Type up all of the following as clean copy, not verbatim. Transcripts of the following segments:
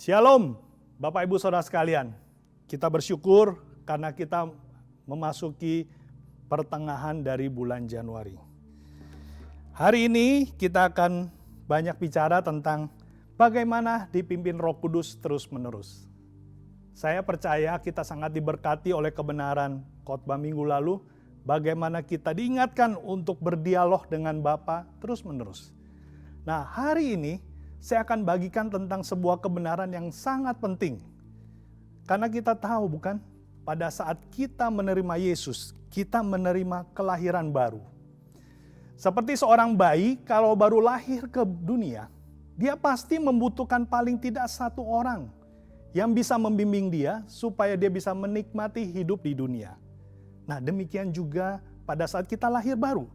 Shalom, Bapak Ibu Saudara sekalian. Kita bersyukur karena kita memasuki pertengahan dari bulan Januari. Hari ini kita akan banyak bicara tentang bagaimana dipimpin Roh Kudus terus-menerus. Saya percaya kita sangat diberkati oleh kebenaran khotbah minggu lalu, bagaimana kita diingatkan untuk berdialog dengan Bapa terus-menerus. Nah, hari ini saya akan bagikan tentang sebuah kebenaran yang sangat penting. Karena kita tahu bukan, pada saat kita menerima Yesus, kita menerima kelahiran baru. Seperti seorang bayi kalau baru lahir ke dunia, dia pasti membutuhkan paling tidak satu orang yang bisa membimbing dia supaya dia bisa menikmati hidup di dunia. Nah, demikian juga pada saat kita lahir baru,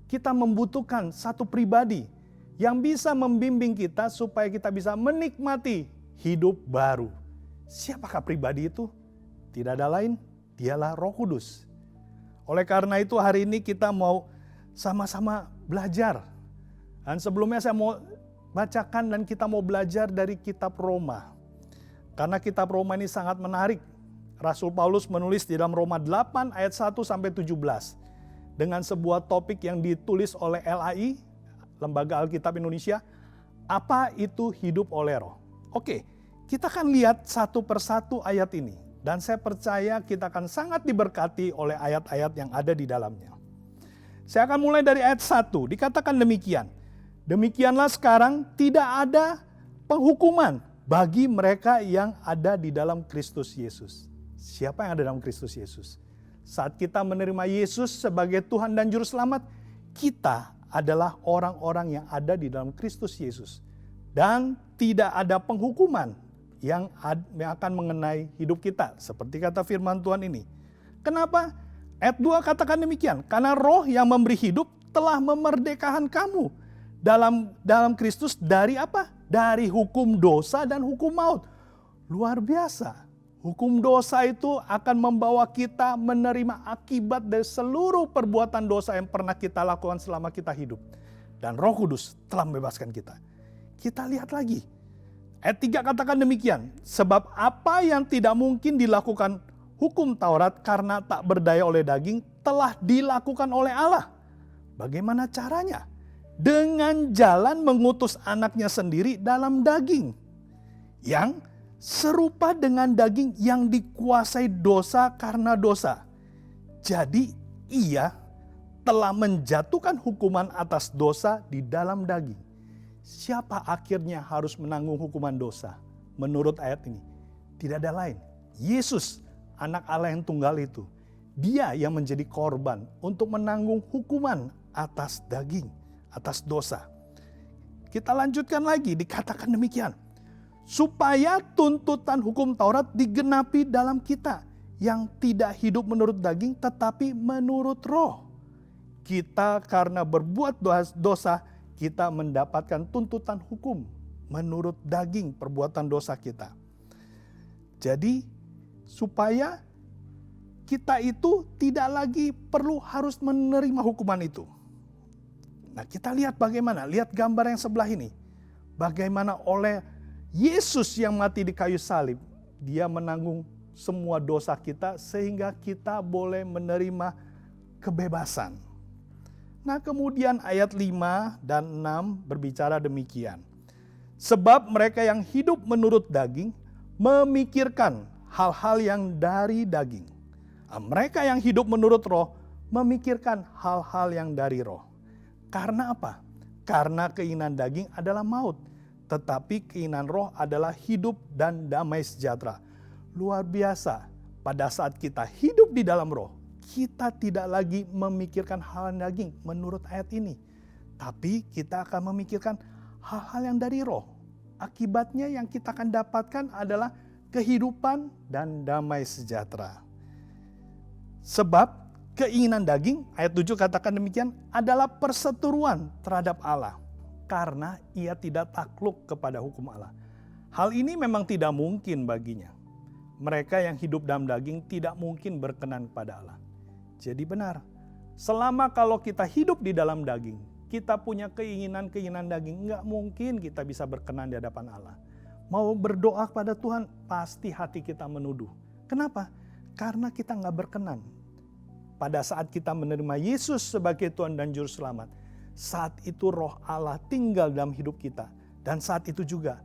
kita membutuhkan satu pribadi yang bisa membimbing kita supaya kita bisa menikmati hidup baru. Siapakah pribadi itu? Tidak ada lain, dialah Roh Kudus. Oleh karena itu hari ini kita mau sama-sama belajar. Dan sebelumnya saya mau bacakan dan kita mau belajar dari kitab Roma. Karena kitab Roma ini sangat menarik. Rasul Paulus menulis di dalam Roma 8 ayat 1 sampai 17 dengan sebuah topik yang ditulis oleh LAI, Lembaga Alkitab Indonesia, apa itu hidup oleh Roh? Oke, kita akan lihat satu persatu ayat ini. Dan saya percaya kita akan sangat diberkati oleh ayat-ayat yang ada di dalamnya. Saya akan mulai dari ayat 1, dikatakan demikian. Demikianlah sekarang tidak ada penghukuman bagi mereka yang ada di dalam Kristus Yesus. Siapa yang ada dalam Kristus Yesus? Saat kita menerima Yesus sebagai Tuhan dan Juru Selamat, kita adalah orang-orang yang ada di dalam Kristus Yesus. Dan tidak ada penghukuman yang akan mengenai hidup kita. Seperti kata firman Tuhan ini. Kenapa? Ayat 2 katakan demikian. Karena Roh yang memberi hidup telah memerdekakan kamu dalam Kristus dari apa? Dari hukum dosa dan hukum maut. Luar biasa. Hukum dosa itu akan membawa kita menerima akibat dari seluruh perbuatan dosa yang pernah kita lakukan selama kita hidup. Dan Roh Kudus telah membebaskan kita. Kita lihat lagi. Ayat 3 katakan demikian. Sebab apa yang tidak mungkin dilakukan hukum Taurat karena tak berdaya oleh daging telah dilakukan oleh Allah. Bagaimana caranya? Dengan jalan mengutus anaknya sendiri dalam daging. Yang serupa dengan daging yang dikuasai dosa karena dosa. Jadi ia telah menjatuhkan hukuman atas dosa di dalam daging. Siapa akhirnya harus menanggung hukuman dosa? Menurut ayat ini, tidak ada lain. Yesus, anak Allah yang tunggal itu. Dia yang menjadi korban untuk menanggung hukuman atas daging, atas dosa. Kita lanjutkan lagi, dikatakan demikian. Supaya tuntutan hukum Taurat digenapi dalam kita yang tidak hidup menurut daging tetapi menurut Roh. Kita karena berbuat dosa, kita mendapatkan tuntutan hukum menurut daging perbuatan dosa kita. Jadi supaya kita itu tidak lagi perlu harus menerima hukuman itu. Nah, kita lihat bagaimana, lihat gambar yang sebelah ini. Bagaimana oleh Yesus yang mati di kayu salib, dia menanggung semua dosa kita sehingga kita boleh menerima kebebasan. Nah, kemudian ayat 5 dan 6 berbicara demikian. Sebab mereka yang hidup menurut daging memikirkan hal-hal yang dari daging. Mereka yang hidup menurut Roh memikirkan hal-hal yang dari Roh. Karena apa? Karena keinginan daging adalah maut. Tetapi keinginan Roh adalah hidup dan damai sejahtera. Luar biasa, pada saat kita hidup di dalam Roh, kita tidak lagi memikirkan hal daging menurut ayat ini. Tapi kita akan memikirkan hal-hal yang dari Roh. Akibatnya yang kita akan dapatkan adalah kehidupan dan damai sejahtera. Sebab keinginan daging, ayat 7 katakan demikian, adalah perseteruan terhadap Allah. Karena ia tidak takluk kepada hukum Allah. Hal ini memang tidak mungkin baginya. Mereka yang hidup dalam daging tidak mungkin berkenan kepada Allah. Jadi benar, selama kalau kita hidup di dalam daging, kita punya keinginan-keinginan daging, nggak mungkin kita bisa berkenan di hadapan Allah. mau berdoa kepada Tuhan, pasti hati kita menuduh. Kenapa? Karena kita nggak berkenan. Pada saat kita menerima Yesus sebagai Tuhan dan Juru Selamat, saat itu Roh Allah tinggal dalam hidup kita. Dan saat itu juga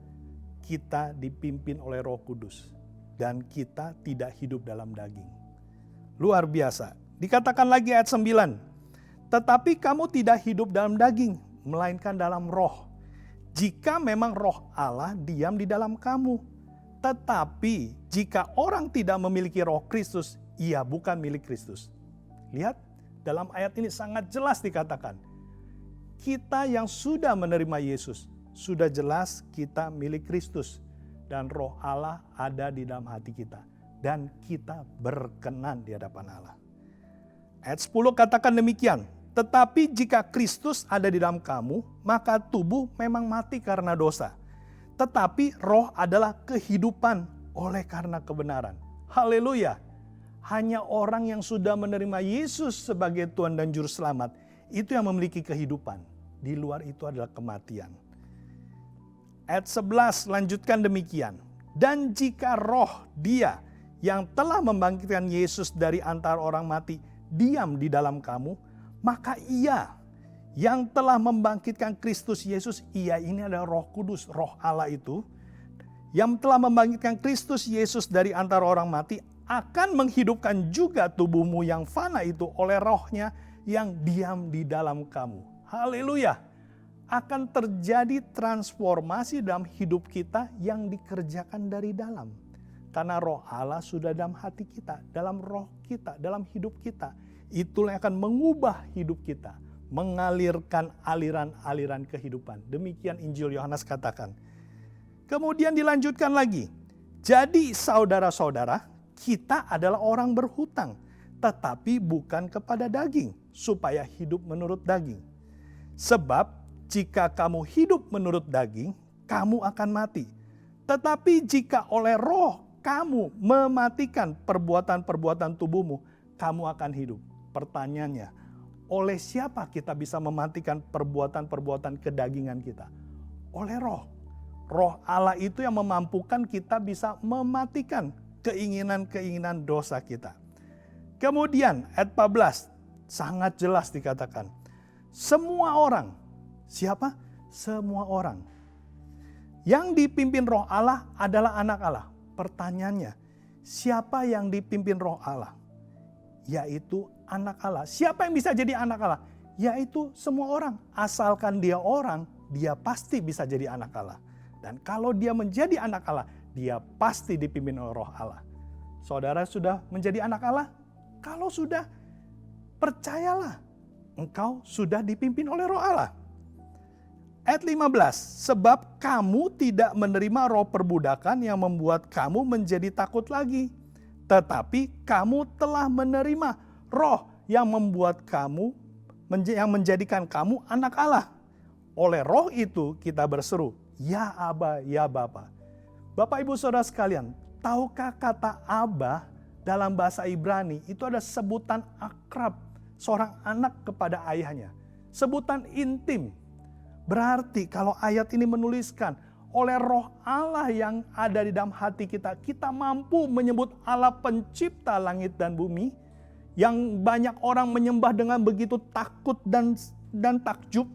kita dipimpin oleh Roh Kudus. Dan kita tidak hidup dalam daging. Luar biasa. Dikatakan lagi ayat 9. Tetapi kamu tidak hidup dalam daging, melainkan dalam roh. Jika memang Roh Allah diam di dalam kamu. Tetapi jika orang tidak memiliki Roh Kristus, ia bukan milik Kristus. Lihat, dalam ayat ini sangat jelas dikatakan. Kita yang sudah menerima Yesus, sudah jelas kita milik Kristus. Dan Roh Allah ada di dalam hati kita. Dan kita berkenan di hadapan Allah. Ayat 10 katakan demikian. Tetapi jika Kristus ada di dalam kamu, maka tubuh memang mati karena dosa. Tetapi roh adalah kehidupan oleh karena kebenaran. Haleluya. Hanya orang yang sudah menerima Yesus sebagai Tuhan dan Juru Selamat, itu yang memiliki kehidupan. Di luar itu adalah kematian. Ayat 11 lanjutkan demikian. Dan jika roh Dia yang telah membangkitkan Yesus dari antara orang mati diam di dalam kamu, maka Ia yang telah membangkitkan Kristus Yesus, Ia ini adalah Roh Kudus, Roh Allah itu, yang telah membangkitkan Kristus Yesus dari antara orang mati, akan menghidupkan juga tubuhmu yang fana itu oleh Roh-Nya yang diam di dalam kamu. Haleluya. Akan terjadi transformasi dalam hidup kita yang dikerjakan dari dalam. Karena Roh Allah sudah dalam hati kita, dalam roh kita, dalam hidup kita. Itulah yang akan mengubah hidup kita, mengalirkan aliran-aliran kehidupan. Demikian Injil Yohanes katakan. Kemudian dilanjutkan lagi. Jadi saudara-saudara, kita adalah orang berhutang, tetapi bukan kepada daging, supaya hidup menurut daging. Sebab jika kamu hidup menurut daging, kamu akan mati. Tetapi jika oleh roh kamu mematikan perbuatan-perbuatan tubuhmu, kamu akan hidup. Pertanyaannya, oleh siapa kita bisa mematikan perbuatan-perbuatan kedagingan kita? Oleh roh. Roh Allah itu yang memampukan kita bisa mematikan keinginan-keinginan dosa kita. Kemudian ayat 14, sangat jelas dikatakan. Semua orang, siapa? Semua orang. Yang dipimpin Roh Allah adalah anak Allah. Pertanyaannya, siapa yang dipimpin Roh Allah? Yaitu anak Allah. Siapa yang bisa jadi anak Allah? Yaitu semua orang. Asalkan dia orang, dia pasti bisa jadi anak Allah. Dan kalau dia menjadi anak Allah, dia pasti dipimpin oleh Roh Allah. Saudara sudah menjadi anak Allah? Kalau sudah, percayalah, engkau sudah dipimpin oleh Roh Allah. Ayat 15, sebab kamu tidak menerima roh perbudakan yang membuat kamu menjadi takut lagi. Tetapi kamu telah menerima roh yang membuat kamu, yang menjadikan kamu anak Allah. Oleh roh itu kita berseru, ya Aba, ya Bapa. Bapak Ibu Saudara sekalian, tahukah kata Aba dalam bahasa Ibrani itu ada sebutan akrab seorang anak kepada ayahnya. Sebutan intim. Berarti kalau ayat ini menuliskan oleh roh Allah yang ada di dalam hati kita, kita mampu menyebut Allah pencipta langit dan bumi, yang banyak orang menyembah dengan begitu takut dan takjub.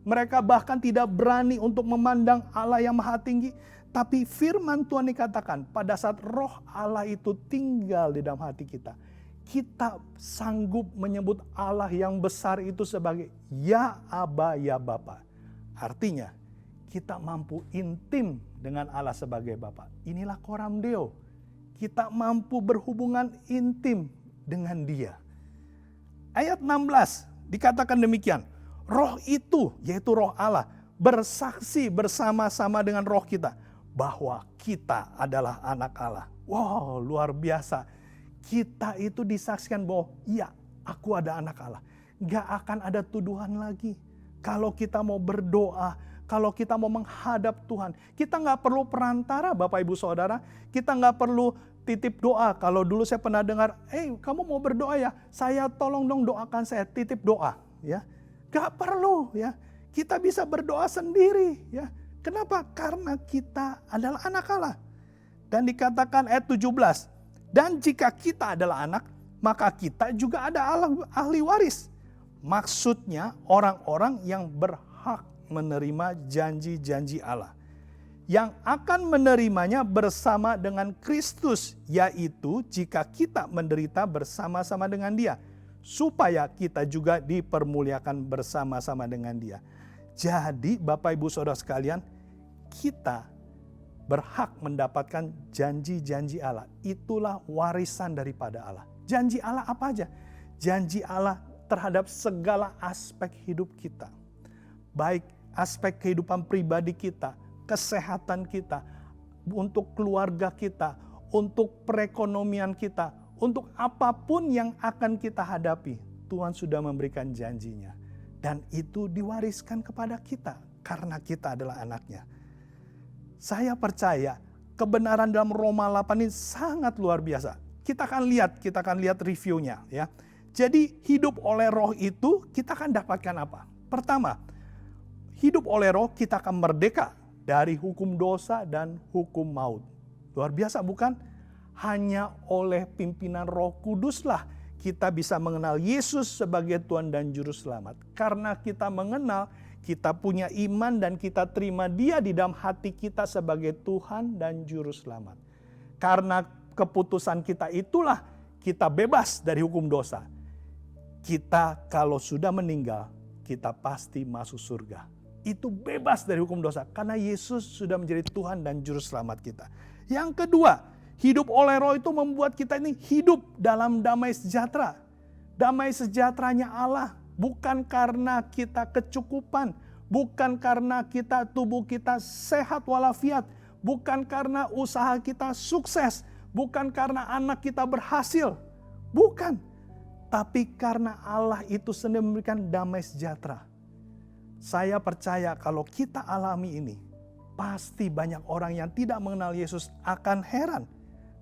Mereka bahkan tidak berani untuk memandang Allah yang maha tinggi. Tapi firman Tuhan dikatakan pada saat roh Allah itu tinggal di dalam hati kita, kita sanggup menyebut Allah yang besar itu sebagai ya Aba, ya Bapa. Artinya kita mampu intim dengan Allah sebagai Bapa. Inilah Coram Deo. Kita mampu berhubungan intim dengan Dia. Ayat 16 dikatakan demikian. Roh itu, yaitu roh Allah, bersaksi bersama-sama dengan roh kita bahwa kita adalah anak Allah. Wow, luar biasa. Kita itu disaksikan bahwa iya, aku ada anak Allah. Gak akan ada tuduhan lagi. Kalau kita mau berdoa, kalau kita mau menghadap Tuhan, kita gak perlu perantara Bapak Ibu Saudara. Kita gak perlu titip doa. Kalau dulu saya pernah dengar, kamu mau berdoa ya? Saya tolong dong doakan saya, titip doa. Ya, gak perlu ya. Kita bisa berdoa sendiri ya. Kenapa? Karena kita adalah anak Allah. Dan dikatakan ayat 17, dan jika kita adalah anak, maka kita juga ada ahli waris. Maksudnya orang-orang yang berhak menerima janji-janji Allah, yang akan menerimanya bersama dengan Kristus, yaitu jika kita menderita bersama-sama dengan Dia, supaya kita juga dipermuliakan bersama-sama dengan Dia. Jadi Bapak Ibu Saudara sekalian, kita berhak mendapatkan janji-janji Allah. Itulah warisan daripada Allah. Janji Allah apa aja? Janji Allah terhadap segala aspek hidup kita. Baik aspek kehidupan pribadi kita, kesehatan kita, untuk keluarga kita, untuk perekonomian kita, untuk apapun yang akan kita hadapi, Tuhan sudah memberikan janjinya. Dan itu diwariskan kepada kita karena kita adalah anaknya. Saya percaya kebenaran dalam Roma 8 ini sangat luar biasa. Kita akan lihat reviewnya ya. Jadi hidup oleh roh itu kita akan dapatkan apa? Pertama, hidup oleh roh kita akan merdeka dari hukum dosa dan hukum maut. Luar biasa bukan? Hanya oleh pimpinan Roh Kuduslah kita bisa mengenal Yesus sebagai Tuhan dan Juru Selamat. Karena kita mengenal, kita punya iman dan kita terima Dia di dalam hati kita sebagai Tuhan dan Juru Selamat. Karena keputusan kita itulah kita bebas dari hukum dosa. Kita kalau sudah meninggal, kita pasti masuk surga. Itu bebas dari hukum dosa karena Yesus sudah menjadi Tuhan dan Juru Selamat kita. Yang kedua, hidup oleh roh itu membuat kita ini hidup dalam damai sejahtera. Damai sejahteranya Allah bukan karena kita kecukupan, bukan karena tubuh kita sehat walafiat, bukan karena usaha kita sukses, bukan karena anak kita berhasil, bukan. Tapi karena Allah itu sendiri memberikan damai sejahtera. Saya percaya kalau kita alami ini, pasti banyak orang yang tidak mengenal Yesus akan heran.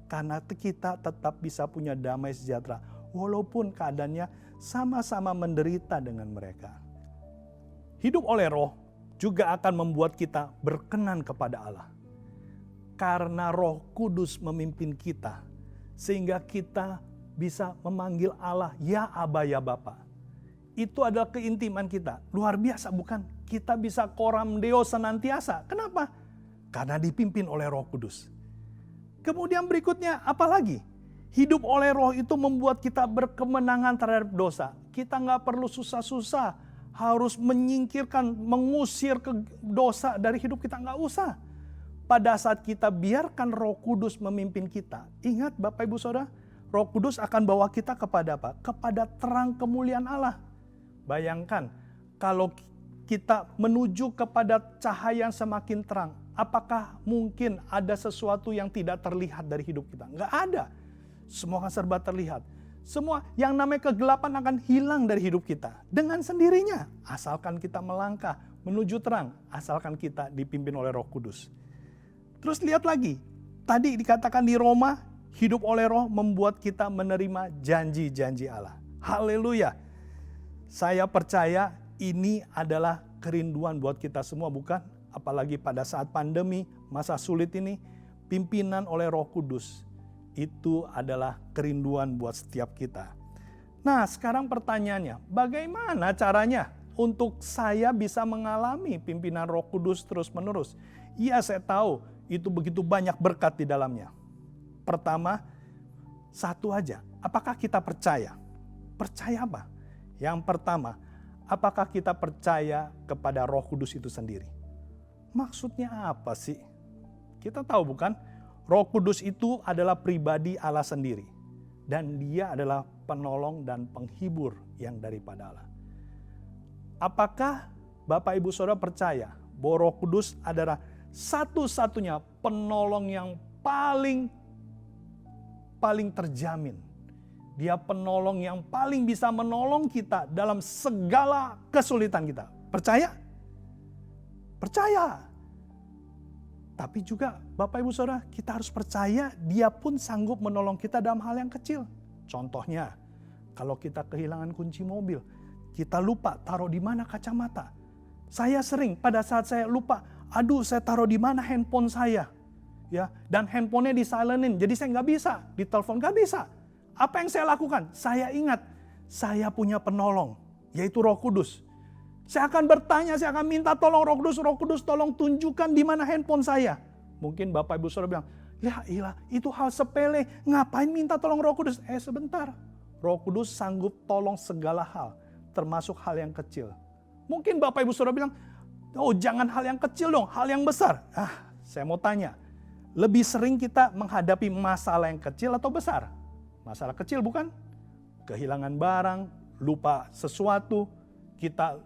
Karena kita tetap bisa punya damai sejahtera. Walaupun keadaannya sama-sama menderita dengan mereka. Hidup oleh roh juga akan membuat kita berkenan kepada Allah. Karena Roh Kudus memimpin kita. Sehingga kita bisa memanggil Allah, ya Aba, ya Bapa. Itu adalah keintiman kita. Luar biasa bukan? Kita bisa coram Deo senantiasa. Kenapa? Karena dipimpin oleh Roh Kudus. Kemudian berikutnya apa lagi? Hidup oleh roh itu membuat kita berkemenangan terhadap dosa. Kita nggak perlu susah-susah harus menyingkirkan, mengusir dosa dari hidup kita. Nggak usah. Pada saat kita biarkan Roh Kudus memimpin kita. Ingat Bapak Ibu Saudara, Roh Kudus akan bawa kita kepada apa? Kepada terang kemuliaan Allah. Bayangkan kalau kita menuju kepada cahaya yang semakin terang. Apakah mungkin ada sesuatu yang tidak terlihat dari hidup kita? Enggak ada. Semua akan serba terlihat. Semua yang namanya kegelapan akan hilang dari hidup kita. Dengan sendirinya. Asalkan kita melangkah menuju terang. Asalkan kita dipimpin oleh Roh Kudus. Terus lihat lagi. Tadi dikatakan di Roma, hidup oleh roh membuat kita menerima janji-janji Allah. Haleluya. Saya percaya ini adalah kerinduan buat kita semua, bukan? Apalagi pada saat pandemi, masa sulit ini, pimpinan oleh Roh Kudus. Itu adalah kerinduan buat setiap kita. Nah, sekarang pertanyaannya, bagaimana caranya untuk saya bisa mengalami pimpinan Roh Kudus terus-menerus? Iya, saya tahu itu begitu banyak berkat di dalamnya. Pertama, satu aja, apakah kita percaya? Percaya apa? Yang pertama, apakah kita percaya kepada Roh Kudus itu sendiri? Maksudnya apa sih? Kita tahu bukan? Roh Kudus itu adalah pribadi Allah sendiri. Dan Dia adalah penolong dan penghibur yang daripada Allah. Apakah Bapak Ibu Saudara percaya bahwa Roh Kudus adalah satu-satunya penolong yang paling terjamin? Dia penolong yang paling bisa menolong kita dalam segala kesulitan kita. Percaya? Percaya. Tapi juga Bapak Ibu Saudara, kita harus percaya Dia pun sanggup menolong kita dalam hal yang kecil. Contohnya, kalau kita kehilangan kunci mobil, kita lupa taruh di mana kacamata. Saya sering pada saat saya lupa, Aduh, saya taruh di mana handphone saya? Ya, dan handphonenya di-silenin, jadi saya nggak bisa, ditelepon nggak bisa. Apa yang saya lakukan? Saya ingat, saya punya penolong, yaitu Roh Kudus. Saya akan bertanya, saya akan minta tolong Roh Kudus tolong tunjukkan di mana handphone saya. Mungkin Bapak Ibu Saudara bilang, ya ilah, itu hal sepele, ngapain minta tolong Roh Kudus? Sebentar, Roh Kudus sanggup tolong segala hal, termasuk hal yang kecil. Mungkin Bapak Ibu Saudara bilang, oh jangan hal yang kecil dong, hal yang besar. Saya mau tanya, lebih sering kita menghadapi masalah yang kecil atau besar? Masalah kecil bukan? Kehilangan barang, lupa sesuatu, kita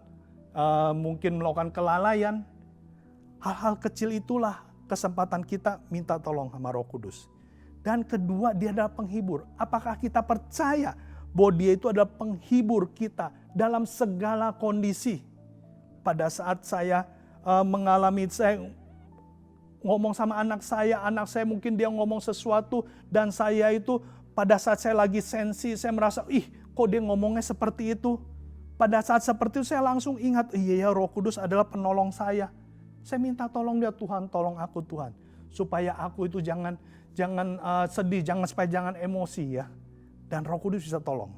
mungkin melakukan kelalaian. Hal-hal kecil itulah kesempatan kita minta tolong sama Roh Kudus. Dan kedua, dia adalah penghibur. Apakah kita percaya bahwa dia itu adalah penghibur kita dalam segala kondisi? Pada saat saya saya ngomong sama anak saya mungkin dia ngomong sesuatu dan saya itu pada saat saya lagi sensi, saya merasa, kok dia ngomongnya seperti itu. Pada saat seperti itu saya langsung ingat, iya ya Roh Kudus adalah penolong saya. Saya minta tolong dia, Tuhan tolong aku Tuhan. Supaya aku itu jangan sedih, supaya jangan emosi ya. Dan Roh Kudus bisa tolong.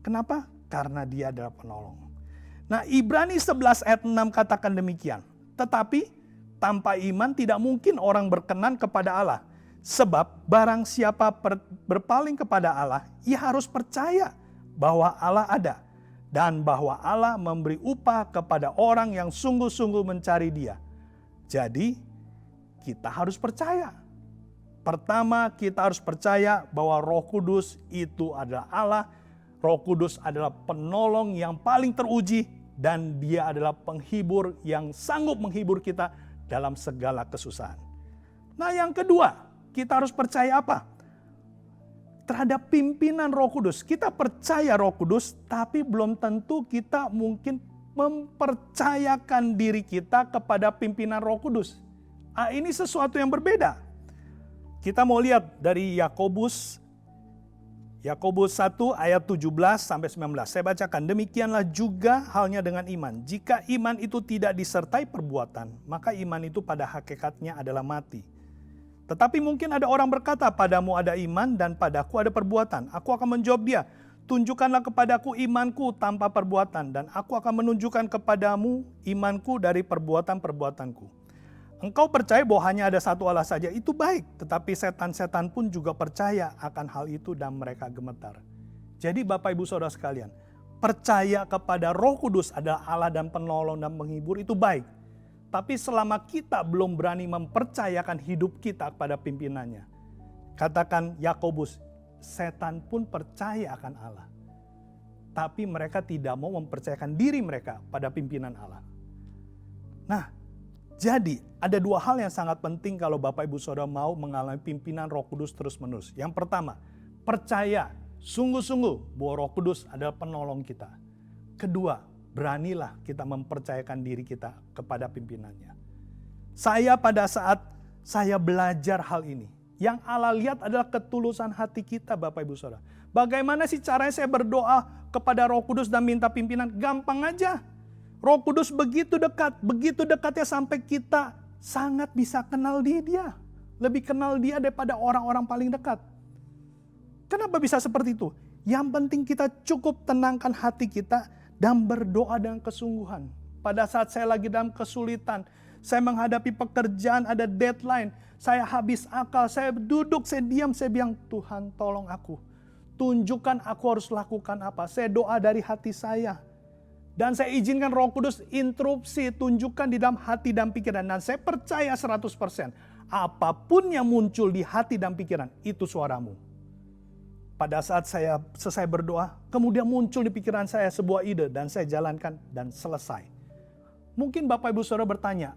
Kenapa? Karena dia adalah penolong. Nah, Ibrani 11 ayat 6 katakan demikian. Tetapi tanpa iman tidak mungkin orang berkenan kepada Allah. Sebab barang siapa berpaling kepada Allah, ia harus percaya bahwa Allah ada. Dan bahwa Allah memberi upah kepada orang yang sungguh-sungguh mencari Dia. Jadi kita harus percaya. Pertama, kita harus percaya bahwa Roh Kudus itu adalah Allah. Roh Kudus adalah penolong yang paling teruji dan dia adalah penghibur yang sanggup menghibur kita dalam segala kesusahan. Nah, yang kedua, kita harus percaya apa? Terhadap pimpinan Roh Kudus. Kita percaya Roh Kudus, tapi belum tentu kita mungkin mempercayakan diri kita kepada pimpinan Roh Kudus. Ini sesuatu yang berbeda. Kita mau lihat dari Yakobus 1 ayat 17 sampai 19. Saya bacakan, demikianlah juga halnya dengan iman. Jika iman itu tidak disertai perbuatan, maka iman itu pada hakikatnya adalah mati. Tetapi mungkin ada orang berkata, padamu ada iman dan padaku ada perbuatan. Aku akan menjawab dia, tunjukkanlah kepadaku imanku tanpa perbuatan, dan aku akan menunjukkan kepadamu imanku dari perbuatan-perbuatanku. Engkau percaya bahwa hanya ada satu Allah saja, itu baik. Tetapi setan-setan pun juga percaya akan hal itu dan mereka gemetar. Jadi Bapak Ibu Saudara sekalian, percaya kepada Roh Kudus adalah Allah dan penolong dan penghibur itu baik. Tapi selama kita belum berani mempercayakan hidup kita kepada pimpinannya. Katakan Yakobus, setan pun percaya akan Allah. Tapi mereka tidak mau mempercayakan diri mereka pada pimpinan Allah. Nah, jadi ada dua hal yang sangat penting kalau Bapak Ibu Saudara mau mengalami pimpinan Roh Kudus terus-menerus. Yang pertama, percaya sungguh-sungguh bahwa Roh Kudus adalah penolong kita. Kedua, beranilah kita mempercayakan diri kita kepada pimpinannya. Saya pada saat saya belajar hal ini, yang Allah lihat adalah ketulusan hati kita Bapak Ibu Saudara. Bagaimana sih caranya saya berdoa kepada Roh Kudus dan minta pimpinan? Gampang aja. Roh Kudus begitu dekatnya sampai kita sangat bisa kenal dia. Lebih kenal dia daripada orang-orang paling dekat. Kenapa bisa seperti itu? Yang penting kita cukup tenangkan hati kita dan berdoa dengan kesungguhan. Pada saat saya lagi dalam kesulitan, saya menghadapi pekerjaan, ada deadline, saya habis akal, saya duduk, saya diam, saya bilang, Tuhan tolong aku. Tunjukkan aku harus lakukan apa. Saya doa dari hati saya. Dan saya izinkan Roh Kudus interupsi, tunjukkan di dalam hati dan pikiran. Dan saya percaya 100%. Apapun yang muncul di hati dan pikiran, itu suaramu. Pada saat saya selesai berdoa, kemudian muncul di pikiran saya sebuah ide. Dan saya jalankan dan selesai. Mungkin Bapak Ibu Saudara bertanya,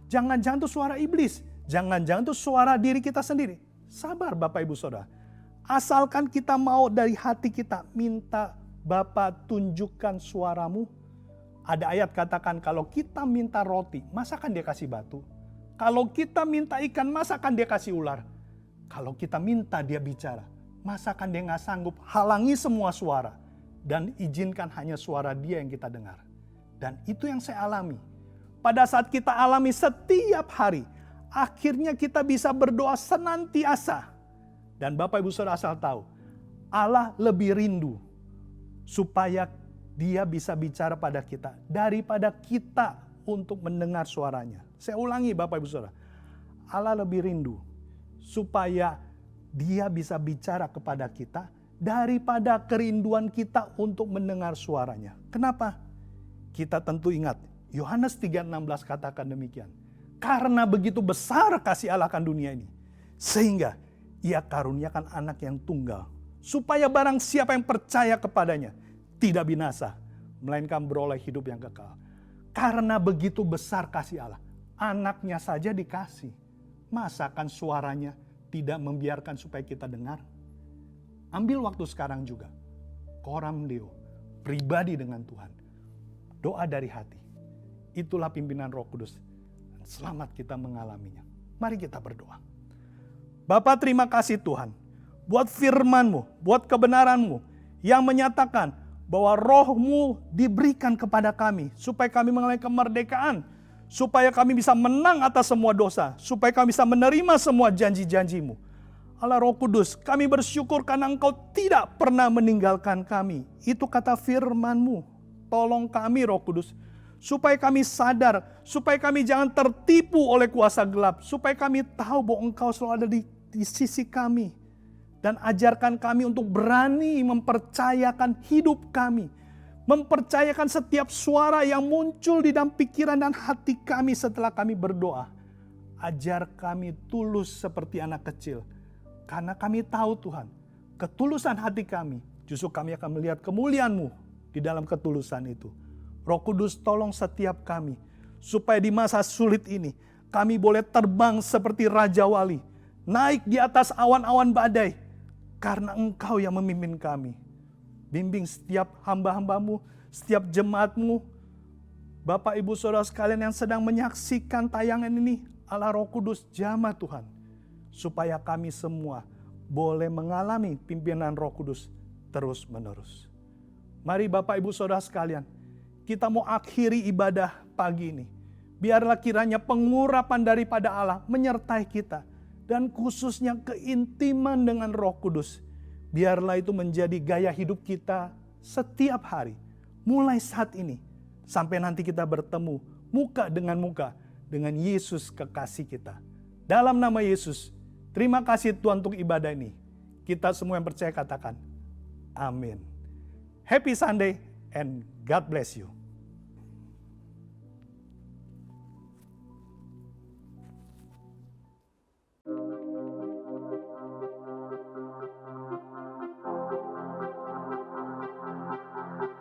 jangan-jangan itu suara iblis. Jangan-jangan itu suara diri kita sendiri. Sabar Bapak Ibu Saudara. Asalkan kita mau dari hati kita minta, Bapa tunjukkan suaramu. Ada ayat katakan kalau kita minta roti, masakan dia kasih batu? Kalau kita minta ikan, masakan dia kasih ular? Kalau kita minta dia bicara, masakan dia gak sanggup halangi semua suara dan izinkan hanya suara dia yang kita dengar? Dan itu yang saya alami. pada saat kita alami setiap hari, akhirnya kita bisa berdoa senantiasa. Dan Bapak Ibu Saudara asal tahu, Allah lebih rindu supaya Dia bisa bicara pada kita daripada kita untuk mendengar suaranya. Saya ulangi Bapak Ibu Saudara, Allah lebih rindu supaya Dia bisa bicara kepada kita daripada kerinduan kita untuk mendengar suaranya. Kenapa? Kita tentu ingat, Yohanes 3:16 katakan demikian. Karena begitu besar kasih Allah akan dunia ini, sehingga Ia karuniakan anak yang tunggal, supaya barang siapa yang percaya kepadanya tidak binasa, melainkan beroleh hidup yang kekal. Karena begitu besar kasih Allah, anaknya saja dikasih. Masakan suaranya tidak membiarkan supaya kita dengar? Ambil waktu sekarang juga, koram deo, pribadi dengan Tuhan. Doa dari hati. Itulah pimpinan Roh Kudus. Selamat kita mengalaminya. Mari kita berdoa. Bapa, terima kasih Tuhan, buat firman-Mu, buat kebenaran-Mu, yang menyatakan bahwa Roh-Mu diberikan kepada kami, supaya kami mengalami kemerdekaan, supaya kami bisa menang atas semua dosa, supaya kami bisa menerima semua janji-janji-Mu. Allah Roh Kudus, kami bersyukur karena Engkau tidak pernah meninggalkan kami. Itu kata firman-Mu. Tolong kami Roh Kudus, supaya kami sadar, supaya kami jangan tertipu oleh kuasa gelap, supaya kami tahu bahwa Engkau selalu ada di sisi kami. Dan ajarkan kami untuk berani mempercayakan hidup kami, mempercayakan setiap suara yang muncul di dalam pikiran dan hati kami setelah kami berdoa. Ajar kami tulus seperti anak kecil, karena kami tahu Tuhan, ketulusan hati kami, justru kami akan melihat kemuliaan-Mu di dalam ketulusan itu. Roh Kudus, tolong setiap kami, supaya di masa sulit ini, kami boleh terbang seperti Raja Wali, naik di atas awan-awan badai, karena Engkau yang memimpin kami. Bimbing setiap hamba-hamba-Mu, setiap jemaat-Mu, Bapak Ibu Saudara sekalian yang sedang menyaksikan tayangan ini, Allah Roh Kudus jamah Tuhan, supaya kami semua boleh mengalami pimpinan Roh Kudus terus menerus. Mari Bapak Ibu Saudara sekalian, kita mau akhiri ibadah pagi ini. Biarlah kiranya pengurapan daripada Allah menyertai kita, dan khususnya keintiman dengan Roh Kudus. Biarlah itu menjadi gaya hidup kita setiap hari, mulai saat ini sampai nanti kita bertemu muka dengan Yesus kekasih kita. Dalam nama Yesus, terima kasih Tuhan untuk ibadah ini. Kita semua yang percaya katakan, amin. Happy Sunday and God bless you.